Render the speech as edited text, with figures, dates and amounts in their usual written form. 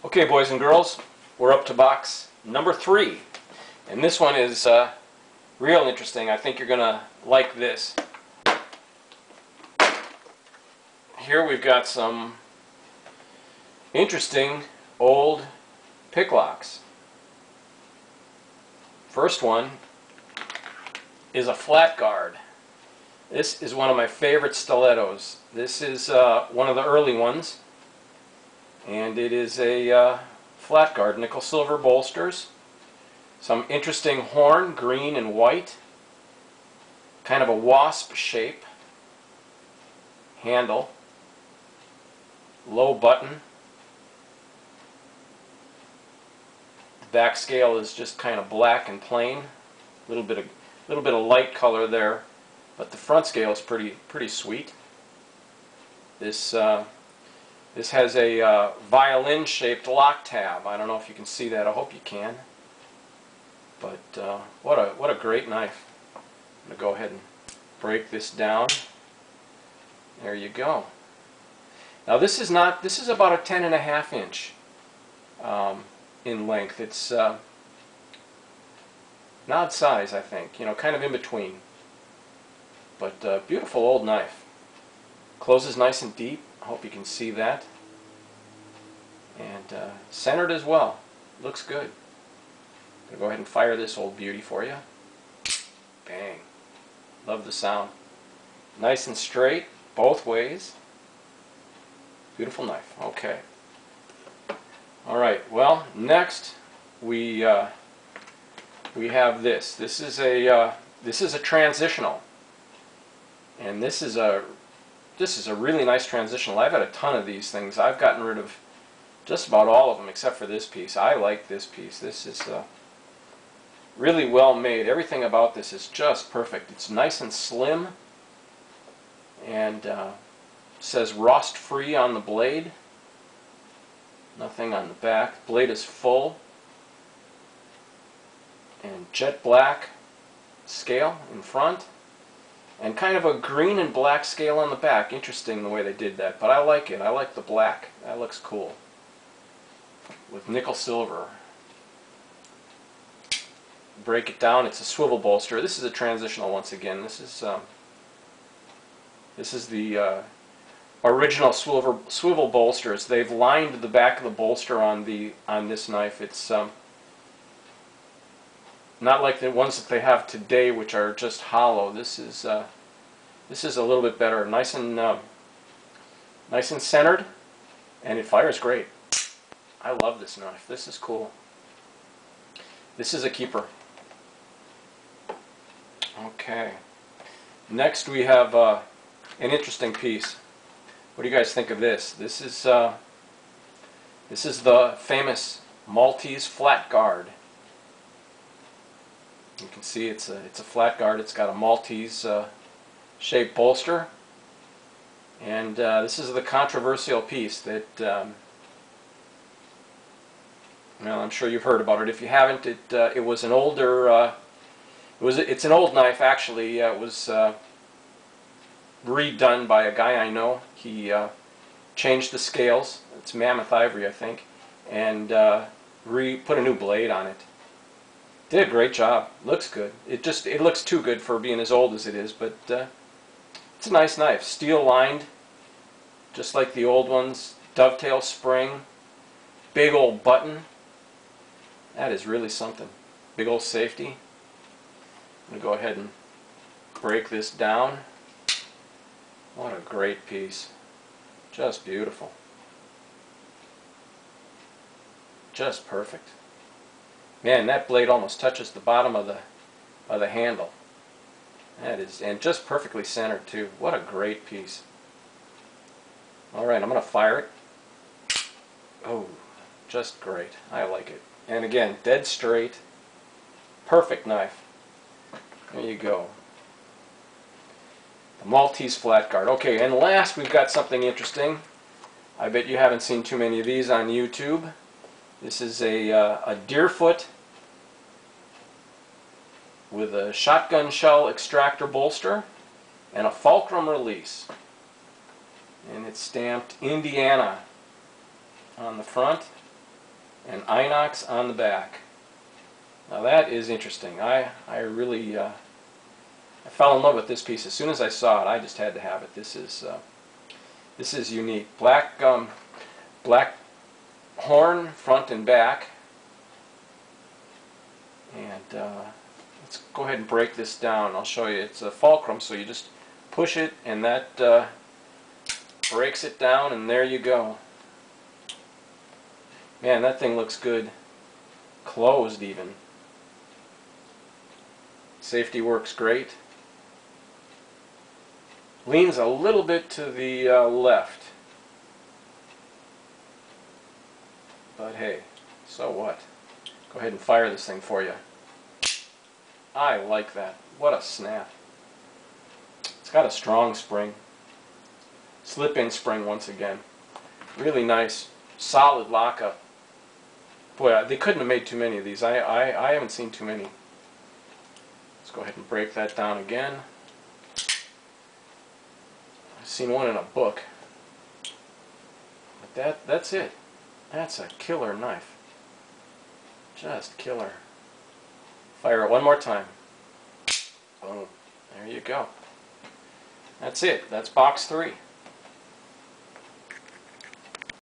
Okay, boys and girls, we're up to box number 3, and this one is real interesting. I think you're gonna like this. Here we've got some interesting old pick locks. First one is a flat guard. This is one of my favorite stilettos. This is one of the early ones, and it is a flat guard, nickel silver bolsters. Some interesting horn, green and white, kind of a wasp shape, handle, low button. The back scale is just kind of black and plain, a little bit of light color there, but the front scale is pretty sweet. This has a violin-shaped lock tab. I don't know if you can see that. I hope you can. But what a great knife. I'm going to go ahead and break this down. There you go. Now this is about a 10.5 inch in length. It's an odd size, I think. You know, kind of in between. But beautiful old knife. Closes nice and deep. I hope you can see that. And centered as well. Looks good. I'm going to go ahead and fire this old beauty for you. Bang. Love the sound. Nice and straight, both ways. Beautiful knife. Okay. Alright, well, next we have this. This is a transitional. And this is a really nice transitional. I've had a ton of these things. I've gotten rid of just about all of them except for this piece. I like this piece. This is really well made. Everything about this is just perfect. It's nice and slim, and says rust free on the blade. Nothing on the back. Blade is full, and jet black scale in front. And kind of a green and black scale on the back. Interesting the way they did that, but I like it. I like the black. That looks cool. With nickel silver. Break it down. It's a swivel bolster. This is a transitional once again. This is the original swivel bolsters. They've lined the back of the bolster on this knife. It's not like the ones that they have today, which are just hollow. This is a little bit better, nice and centered, and it fires great. I love this knife. This is cool. This is a keeper. Okay. Next we have an interesting piece. What do you guys think of this? This is the famous Maltese flat guard. You can see it's a flat guard. It's got a Maltese shaped bolster, and this is the controversial piece that well, I'm sure you've heard about it. If you haven't, it was an older it's an old knife actually. It was redone by a guy I know. He changed the scales. It's mammoth ivory, I think, and put a new blade on it. Did a great job. Looks good. It looks too good for being as old as it is, but it's a nice knife. Steel lined, just like the old ones. Dovetail spring. Big old button. That is really something. Big old safety. I'm going to go ahead and break this down. What a great piece. Just beautiful. Just perfect. Man, that blade almost touches the bottom of the handle. That is, and just perfectly centered too. What a great piece. Alright, I'm going to fire it. Oh, just great. I like it. And again, dead straight. Perfect knife. There you go. The Maltese flat guard. Okay, and last we've got something interesting. I bet you haven't seen too many of these on YouTube. This is a Deerfoot with a shotgun shell extractor bolster and a fulcrum release. And it's stamped Indiana on the front. and inox on the back. Now that is interesting. I really I fell in love with this piece as soon as I saw it. I just had to have it. This is unique. Black horn front and back. And let's go ahead and break this down. I'll show you. It's a fulcrum, so you just push it and that breaks it down, and there you go. Man, that thing looks good. Closed even. Safety works great. Leans a little bit to the left. But hey, so what? Go ahead and fire this thing for you. I like that. What a snap. It's got a strong spring. Slip-in spring once again. Really nice, solid lockup. Boy, they couldn't have made too many of these. I haven't seen too many. Let's go ahead and break that down again. I've seen one in a book. But that's it. That's a killer knife. Just killer. Fire it one more time. Boom. There you go. That's it. That's box 3.